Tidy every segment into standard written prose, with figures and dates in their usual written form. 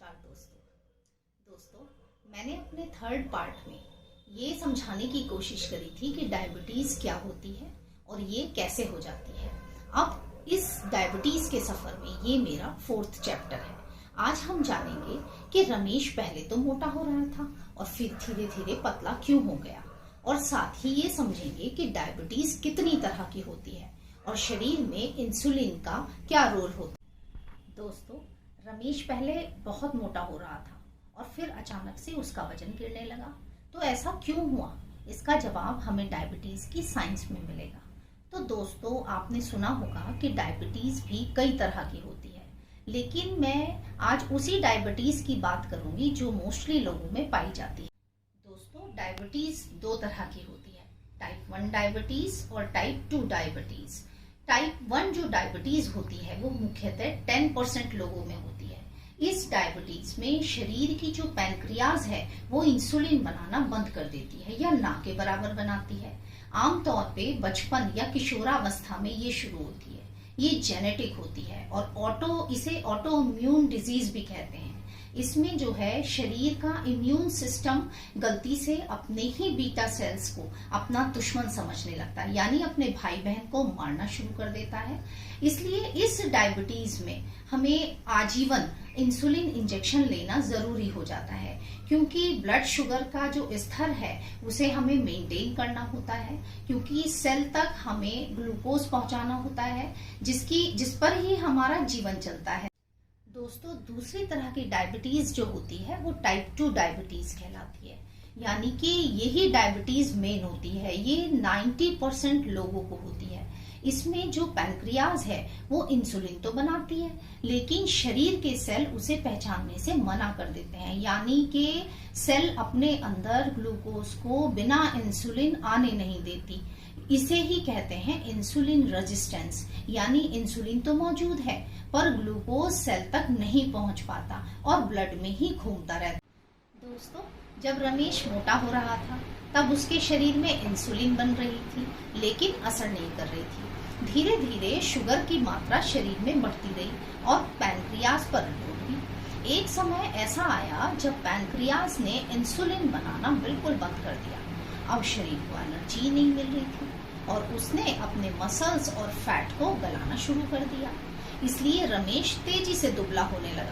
नमस्कार दोस्तों मैंने अपने थर्ड पार्ट में ये समझाने की कोशिश करी थी कि डायबिटीज क्या होती है और ये कैसे हो जाती है। अब इस डायबिटीज के सफर में ये मेरा फोर्थ चैप्टर है। आज हम जानेंगे कि रमेश पहले तो मोटा हो रहा था और फिर धीरे धीरे पतला क्यों हो गया, और साथ ही ये समझेंगे कि डायबिटीज कितनी तरह की होती है और शरीर में इंसुलिन का क्या रोल होता है। दोस्तों, रमेश पहले बहुत मोटा हो रहा था और फिर अचानक से उसका वजन गिरने लगा। तो ऐसा क्यों हुआ, इसका जवाब हमें डायबिटीज की साइंस में मिलेगा। तो दोस्तों, आपने सुना होगा कि डायबिटीज भी कई तरह की होती है, लेकिन मैं आज उसी डायबिटीज की बात करूंगी जो मोस्टली लोगों में पाई जाती है। दोस्तों, डायबिटीज दो तरह की होती है, टाइप 1 डायबिटीज और टाइप 2 डायबिटीज। टाइप 1 जो डायबिटीज होती है वो मुख्यतः 10% लोगों में होती है। इस डायबिटीज में शरीर की जो पैनक्रियाज है वो इंसुलिन बनाना बंद कर देती है या ना के बराबर बनाती है। आमतौर पे बचपन या किशोरावस्था में ये शुरू होती है। ये जेनेटिक होती है और इसे ऑटो इम्यून डिजीज भी कहते हैं। इसमें जो है शरीर का इम्यून सिस्टम गलती से अपने ही बीटा सेल्स को अपना दुश्मन समझने लगता है, यानी अपने भाई बहन को मारना शुरू कर देता है। इसलिए इस डायबिटीज में हमें आजीवन इंसुलिन इंजेक्शन लेना जरूरी हो जाता है, क्योंकि ब्लड शुगर का जो स्तर है उसे हमें मेंटेन करना होता है, क्योंकि सेल तक हमें ग्लूकोज पहुंचाना होता है जिस पर ही हमारा जीवन चलता है। दोस्तों, दूसरी तरह की डायबिटीज जो होती है वो टाइप 2 डायबिटीज कहलाती है, यानी कि यही डायबिटीज मेन होती है। ये 90% लोगों को होती है। इसमें जो पैनक्रियाज है वो इंसुलिन तो बनाती है, लेकिन शरीर के सेल उसे पहचानने से मना कर देते हैं, यानी कि सेल अपने अंदर ग्लूकोज को बिना इंसुलिन आने नहीं देती। इसे ही कहते हैं इंसुलिन रेजिस्टेंस, यानी इंसुलिन तो मौजूद है पर ग्लूकोज सेल तक नहीं पहुंच पाता और ब्लड में ही घूमता रहता। दोस्तों, जब रमेश मोटा हो रहा था तब उसके शरीर में इंसुलिन बन रही थी, लेकिन असर नहीं कर रही थी। धीरे धीरे शुगर की मात्रा शरीर में बढ़ती रही और पैनक्रियाज पर लोड हुई। एक समय ऐसा आया जब पैनक्रियाज ने इंसुलिन बनाना बिल्कुल बंद कर दिया। अब शरीर को एनर्जी नहीं मिल रही थी और उसने अपने मसल्स और फैट को गलाना शुरू कर दिया। इसलिए रमेश तेजी से दुबला होने लगा।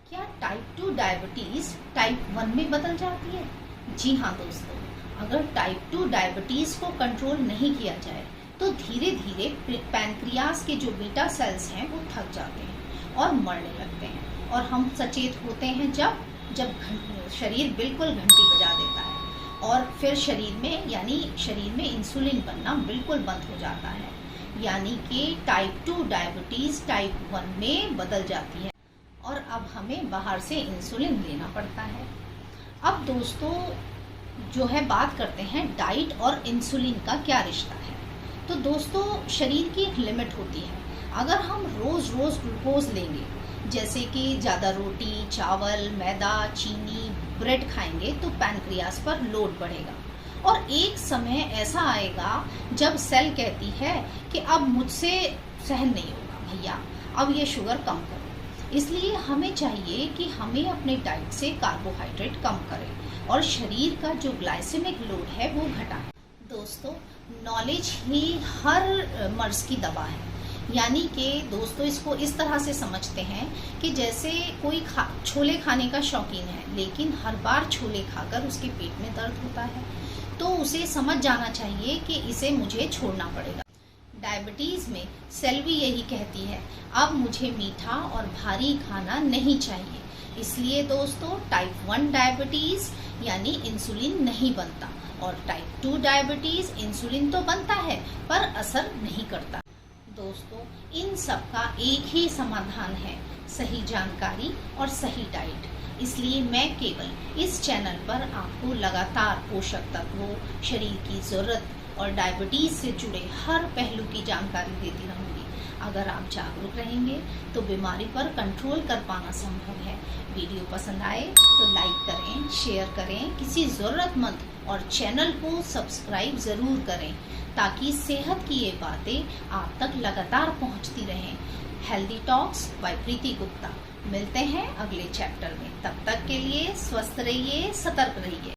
क्या टाइप 2 डायबिटीज टाइप 1 में बदल जाती है? जी हाँ दोस्तों, अगर टाइप 2 डायबिटीज को कंट्रोल नहीं किया जाए तो धीरे धीरे पैनक्रियाज के जो बीटा सेल्स हैं वो थक जाते हैं और मरने लगते हैं, और हम सचेत होते हैं जब शरीर बिल्कुल घंटी बजा देता है और फिर शरीर में इंसुलिन बनना बिल्कुल बंद हो जाता है, यानी कि टाइप 2 डायबिटीज टाइप 1 में बदल जाती है और अब हमें बाहर से इंसुलिन लेना पड़ता है। अब दोस्तों, जो है बात करते हैं डाइट और इंसुलिन का क्या रिश्ता है। तो दोस्तों, शरीर की एक लिमिट होती है। अगर हम रोज रोज ग्लूकोज लेंगे, जैसे कि ज़्यादा रोटी, चावल, मैदा, चीनी, ब्रेड खाएंगे तो पैनक्रियाज पर लोड बढ़ेगा और एक समय ऐसा आएगा जब सेल कहती है कि अब मुझसे सहन नहीं होगा भैया, अब ये शुगर कम करो। इसलिए हमें चाहिए कि हमें अपने डाइट से कार्बोहाइड्रेट कम करें और शरीर का जो ग्लाइसेमिक लोड है वो घटाएं। दोस्तों, नॉलेज ही हर मर्ज की दवा है, यानी कि दोस्तों इसको इस तरह से समझते हैं कि जैसे कोई छोले खाने का शौकीन है, लेकिन हर बार छोले खाकर उसके पेट में दर्द होता है, तो उसे समझ जाना चाहिए कि इसे मुझे छोड़ना पड़ेगा। डायबिटीज में सेल भी यही कहती है, अब मुझे मीठा और भारी खाना नहीं चाहिए। इसलिए दोस्तों, टाइप 1 डायबिटीज यानी इंसुलिन नहीं बनता और टाइप 2 डायबिटीज इंसुलिन तो बनता है पर असर नहीं करता। दोस्तों, इन सब का एक ही समाधान है, सही जानकारी और सही डाइट। इसलिए मैं केवल इस चैनल पर आपको लगातार पोषक तत्वों, शरीर की जरूरत और डायबिटीज से जुड़े हर पहलू की जानकारी देती रहूंगी। अगर आप जागरूक रहेंगे तो बीमारी पर कंट्रोल कर पाना संभव है। वीडियो पसंद आए तो लाइक करें, शेयर करें, किसी जरूरतमंद और चैनल को सब्सक्राइब जरूर करें ताकि सेहत की ये बातें आप तक लगातार पहुंचती रहें। हेल्दी टॉक्स बाय प्रीति गुप्ता। मिलते हैं अगले चैप्टर में। तब तक के लिए स्वस्थ रहिए, सतर्क रहिए।